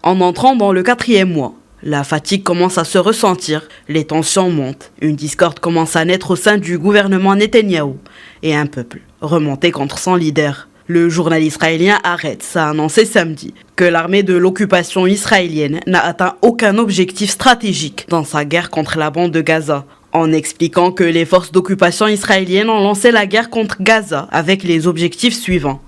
En entrant dans le 4e mois, la fatigue commence à se ressentir, les tensions montent, une discorde commence à naître au sein du gouvernement Netanyahou et un peuple remonté contre son leader. Le journal israélien Haaretz a annoncé samedi que l'armée de l'occupation israélienne n'a atteint aucun objectif stratégique dans sa guerre contre la bande de Gaza, en expliquant que les forces d'occupation israéliennes ont lancé la guerre contre Gaza avec les objectifs suivants: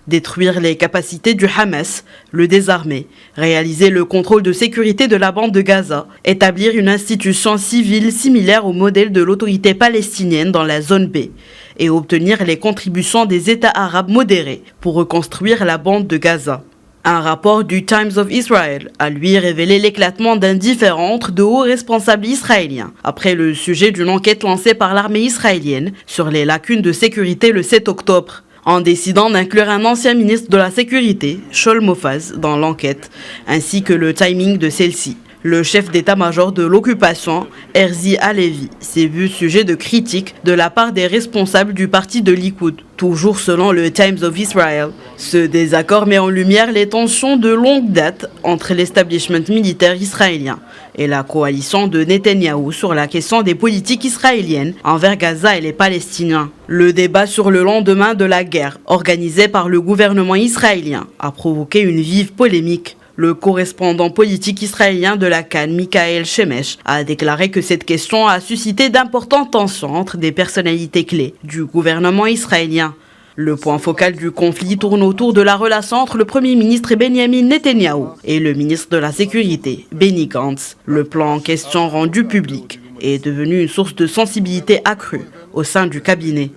détruire les capacités du Hamas, le désarmer, réaliser le contrôle de sécurité de la bande de Gaza, établir une institution civile similaire au modèle de l'autorité palestinienne dans la zone B et obtenir les contributions des États arabes modérés pour reconstruire la bande de Gaza. Un rapport du Times of Israel a lui révélé l'éclatement d'un différend entre de hauts responsables israéliens après le sujet d'une enquête lancée par l'armée israélienne sur les lacunes de sécurité le 7 octobre. En décidant d'inclure un ancien ministre de la Sécurité, Shaul Mofaz, dans l'enquête, ainsi que le timing de celle-ci. Le chef d'état-major de l'occupation, Herzi Halevi, s'est vu sujet de critiques de la part des responsables du parti de Likoud. Toujours selon le Times of Israel, ce désaccord met en lumière les tensions de longue date entre l'establishment militaire israélien et la coalition de Netanyahou sur la question des politiques israéliennes envers Gaza et les Palestiniens. Le débat sur le lendemain de la guerre, organisé par le gouvernement israélien, a provoqué une vive polémique. Le correspondant politique israélien de la Cannes, Michael Shemesh, a déclaré que cette question a suscité d'importantes tensions entre des personnalités clés du gouvernement israélien. Le point focal du conflit tourne autour de la relation entre le Premier ministre Benjamin Netanyahou et le ministre de la Sécurité, Benny Gantz. Le plan en question rendu public est devenu une source de sensibilité accrue au sein du cabinet.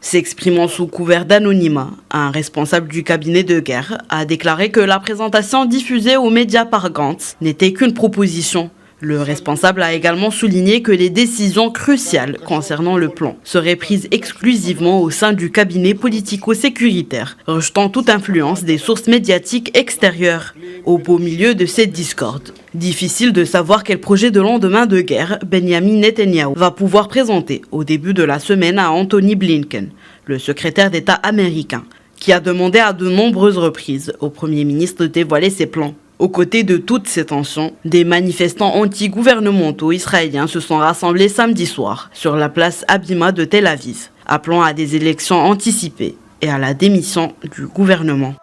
S'exprimant sous couvert d'anonymat, un responsable du cabinet de guerre a déclaré que la présentation diffusée aux médias par Gantz n'était qu'une proposition. Le responsable a également souligné que les décisions cruciales concernant le plan seraient prises exclusivement au sein du cabinet politico-sécuritaire, rejetant toute influence des sources médiatiques extérieures. Au beau milieu de cette discorde, difficile de savoir quel projet de lendemain de guerre Benjamin Netanyahou va pouvoir présenter au début de la semaine à Anthony Blinken, le secrétaire d'État américain, qui a demandé à de nombreuses reprises au Premier ministre de dévoiler ses plans. Aux côtés de toutes ces tensions, des manifestants anti-gouvernementaux israéliens se sont rassemblés samedi soir sur la place Habima de Tel Aviv, appelant à des élections anticipées et à la démission du gouvernement.